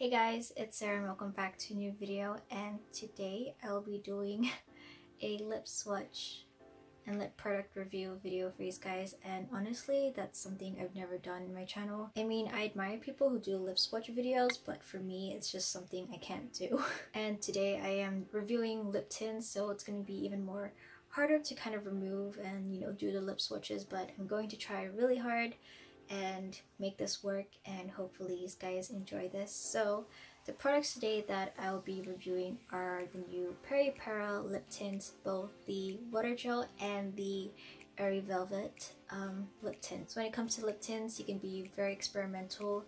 Hey guys, it's Sarah and welcome back to a new video, and today I'll be doing a lip swatch and lip product review video for you guys. And honestly, that's something I've never done in my channel. I mean, I admire people who do lip swatch videos, but for me it's just something I can't do. And today I am reviewing lip tints, so it's going to be even more harder to kind of remove and do the lip swatches, but I'm going to try really hard and make this work, and hopefully you guys enjoy this. So the products today that I'll be reviewing are the new Peripera lip tints, both the water gel and the Airy velvet lip tints. When it comes to lip tints, you can be very experimental.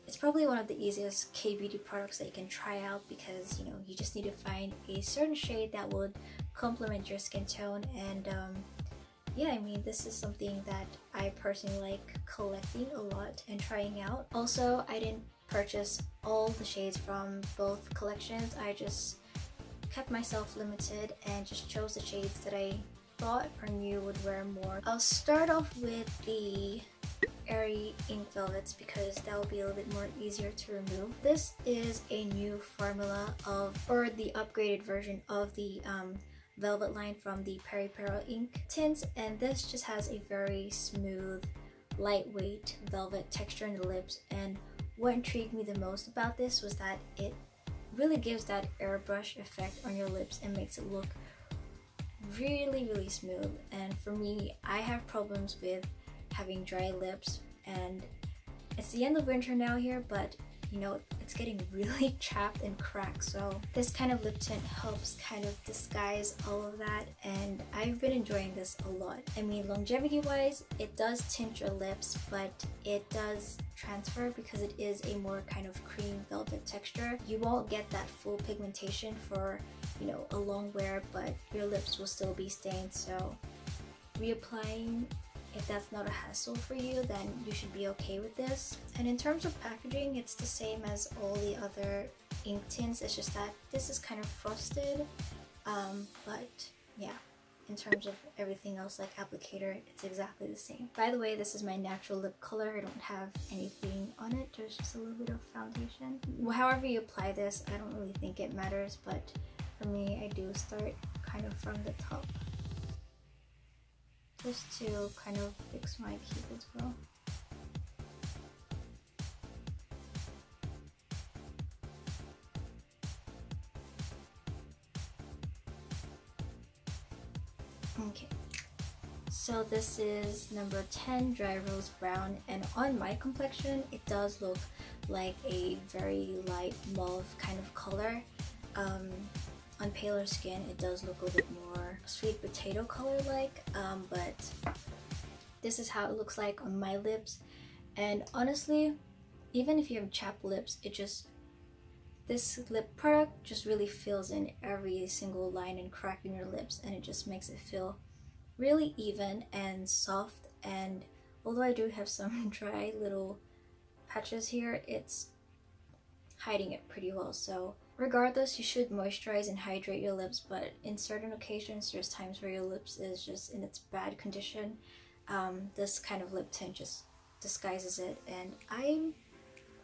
It's probably one of the easiest K-beauty products that you can try out because you just need to find a certain shade that would complement your skin tone. And yeah, I mean, this is something that I personally like collecting a lot and trying out. Also, I didn't purchase all the shades from both collections. I just kept myself limited and just chose the shades that I thought or knew would wear more. I'll start off with the Airy ink velvets because that will be a little bit more easier to remove. This is a new formula or the upgraded version of the velvet line from the Peripera ink tints, and this just has a very smooth, lightweight velvet texture in the lips. And what intrigued me the most about this was that it really gives that airbrush effect on your lips and makes it look really smooth. And for me, I have problems with having dry lips, and it's the end of winter now here, but it's getting really chapped and cracked, so this kind of lip tint helps kind of disguise all of that, and I've been enjoying this a lot. I mean, longevity wise, it does tint your lips, but it does transfer because it is a more kind of cream velvet texture. You won't get that full pigmentation for a long wear, but your lips will still be stained, so reapplying, if that's not a hassle for you, then you should be okay with this. And in terms of packaging, it's the same as all the other ink tints. It's just that this is kind of frosted, but yeah, in terms of everything else like applicator, it's exactly the same. By the way, this is my natural lip color. I don't have anything on it. There's just a little bit of foundation. However you apply this, I don't really think it matters, but for me, I do start kind of from the top, just to kind of fix my cupid's bow. Okay, so this is number 10, Dry Rose Brown, and on my complexion it does look like a very light mauve kind of color. On paler skin it does look a little bit more sweet potato color like, but this is how it looks like on my lips. And honestly, even if you have chapped lips, this lip product just really fills in every single line and crack in your lips, and it just makes it feel really even and soft. And although I do have some dry little patches here, it's hiding it pretty well. So regardless, you should moisturize and hydrate your lips, but in certain occasions there's times where your lips is just in its bad condition. This kind of lip tint just disguises it, and I'm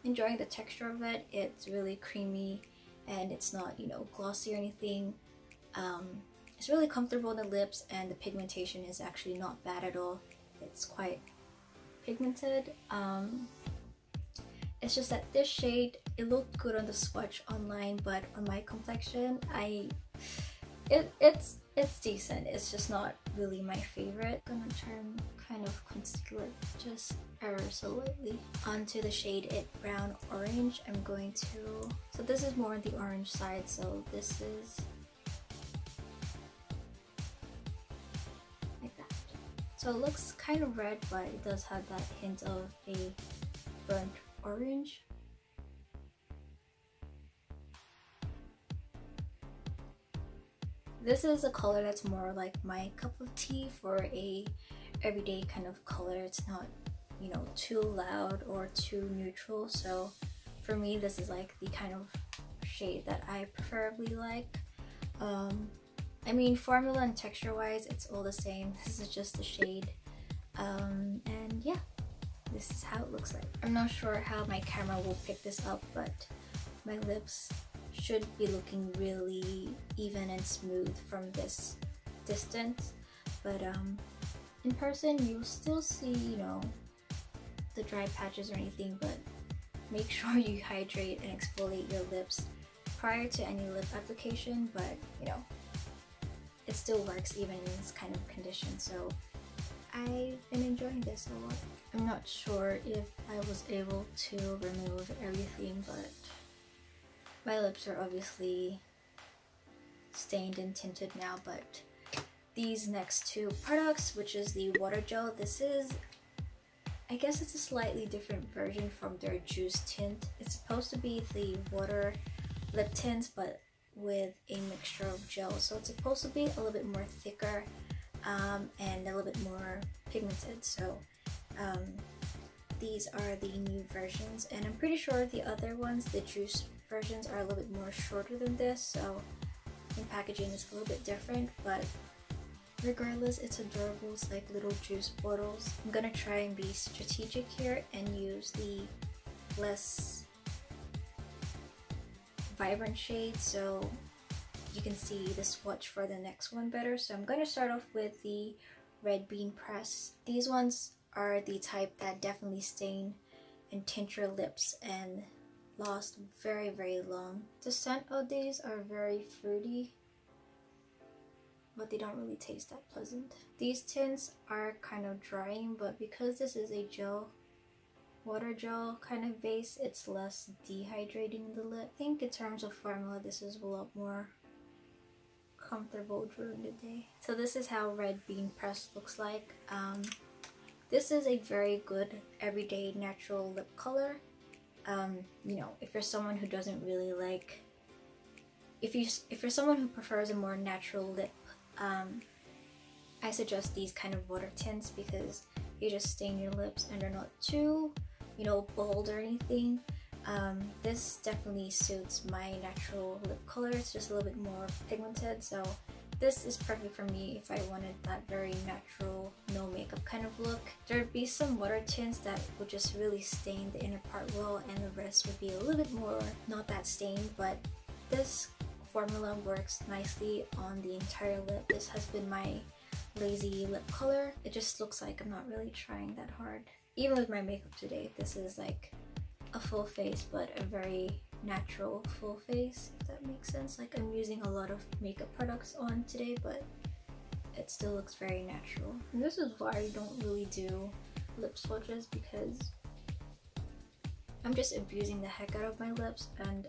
enjoying the texture of it. It's really creamy and it's not glossy or anything. It's really comfortable in the lips, and the pigmentation is actually not bad at all. It's quite pigmented. It's just that this shade, it looked good on the swatch online, but on my complexion, it's decent. It's just not really my favorite. I'm gonna turn kind of concealer just ever so lightly onto the shade It Brown Orange. I'm going to, so this is more on the orange side, so this is like that. So it looks kind of red, but it does have that hint of a burnt orange. This is a color that's more like my cup of tea for a everyday kind of color. It's not too loud or too neutral, so for me this is like the kind of shade that I preferably like. I mean, formula and texture wise it's all the same. This is just the shade, and yeah, this is how it looks like. I'm not sure how my camera will pick this up, but my lips should be looking really even and smooth from this distance, but in person you'll still see, you know, the dry patches or anything, but make sure you hydrate and exfoliate your lips prior to any lip application. But you know, it still works even in this kind of condition, so I've been enjoying this a lot. I'm not sure if I was able to remove everything, but my lips are obviously stained and tinted now. But these next two products, which is the water gel, this is, I guess it's a slightly different version from their juice tint. It's supposed to be the water lip tint, but with a mixture of gel, so it's supposed to be a little bit more thicker and a little bit more pigmented. So these are the new versions, and I'm pretty sure the other ones, the juice versions, are a little bit more shorter than this, so in packaging it's a little bit different, but regardless, it's adorable. It's like little juice bottles. I'm gonna try and be strategic here and use the less vibrant shade so you can see the swatch for the next one better. So I'm gonna start off with the Red Bean Press. These ones are the type that definitely stain and tint your lips and last very, very long. The scent of these are very fruity, but they don't really taste that pleasant. These tints are kind of drying, but because this is a gel, water gel kind of base, it's less dehydrating in the lip. I think in terms of formula, this is a lot more comfortable during the day. So this is how Red Bean Press looks like. This is a very good everyday natural lip color. You know, if you're someone who doesn't really like, if you're someone who prefers a more natural lip, I suggest these kind of water tints because you just stain your lips and they're not too, you know, bold or anything. This definitely suits my natural lip color. It's just a little bit more pigmented, so this is perfect for me if I wanted that very natural, no makeup kind of look. There'd be some water tints that would just really stain the inner part well, and the rest would be a little bit more not that stained, but this formula works nicely on the entire lip. This has been my lazy lip color. It just looks like I'm not really trying that hard. Even with my makeup today, this is like a full face, but a very natural full face, if that makes sense. Like, I'm using a lot of makeup products on today, but it still looks very natural. And this is why I don't really do lip swatches, because I'm just abusing the heck out of my lips, and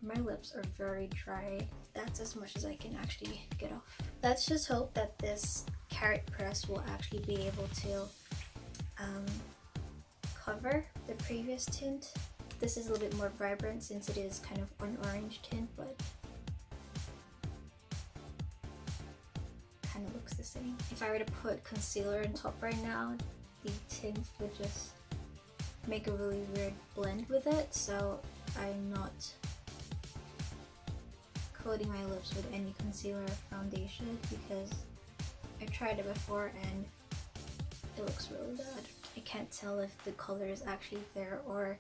my lips are very dry. That's as much as I can actually get off. Let's just hope that this carrot press will actually be able to cover the previous tint. This is a little bit more vibrant since it is kind of an orange tint, but kind of looks the same. If I were to put concealer on top right now, the tint would just make a really weird blend with it, so I'm not coating my lips with any concealer or foundation because I've tried it before and it looks really bad. I can't tell if the color is actually there or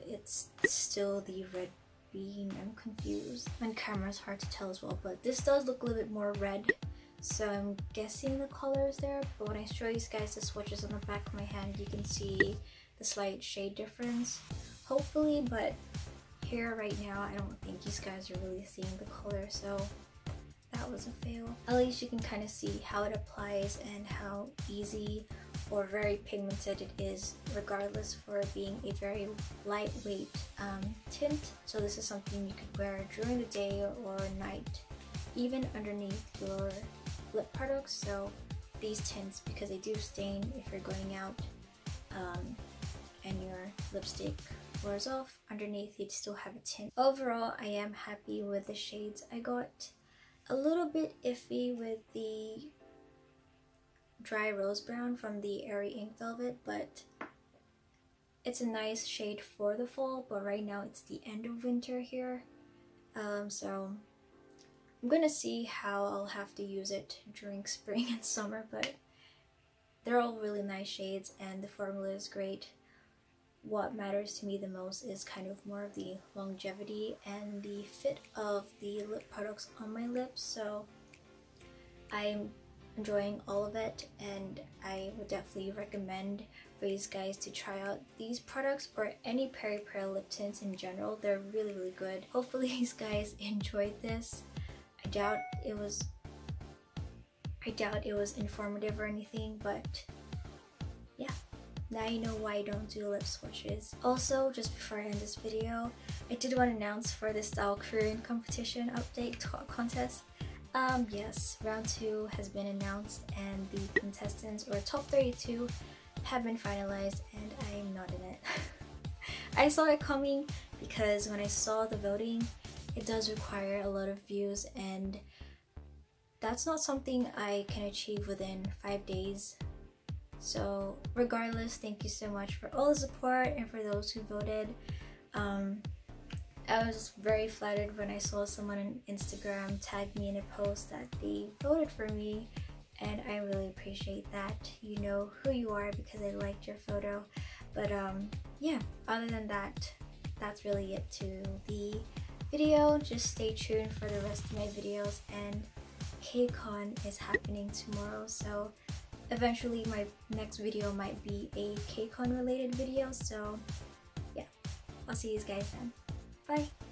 it's still the red bean. I'm confused. On camera it's hard to tell as well, but this does look a little bit more red, so I'm guessing the color is there. But when I show you guys the swatches on the back of my hand, you can see the slight shade difference, hopefully, but here right now I don't think you guys are really seeing the color, so that was a fail. At least you can kind of see how it applies and how easy or very pigmented it is, regardless, for it being a very lightweight tint. So this is something you could wear during the day or night, even underneath your lip products. So these tints, because they do stain if you're going out and your lipstick wears off, underneath you'd still have a tint. Overall, I am happy with the shades I got. A little bit iffy with the dry rose brown from the Airy Ink Velvet, but it's a nice shade for the fall. But right now it's the end of winter here, so I'm gonna see how I'll have to use it during spring and summer, but they're all really nice shades and the formula is great. what matters to me the most is kind of more of the longevity and the fit of the lip products on my lips. So I'm enjoying all of it, and I would definitely recommend for you guys to try out these products or any Peripera lip tints in general. They're really good. Hopefully you guys enjoyed this. I doubt it was informative or anything, but yeah, now you know why I don't do lip swatches. Also, just before I end this video, I did want to announce for the Style Korean competition update contest. Yes, round 2 has been announced and the contestants, or top 32, have been finalized, and I am not in it. I saw it coming because when I saw the voting, it does require a lot of views, and that's not something I can achieve within 5 days. So regardless, thank you so much for all the support and for those who voted. I was very flattered when I saw someone on Instagram tag me in a post that they voted for me, and I really appreciate that. You know who you are because I liked your photo. But yeah, other than that, that's really it to the video. Just stay tuned for the rest of my videos, and KCON is happening tomorrow, so eventually my next video might be a KCON related video. So yeah, I'll see you guys then. Bye!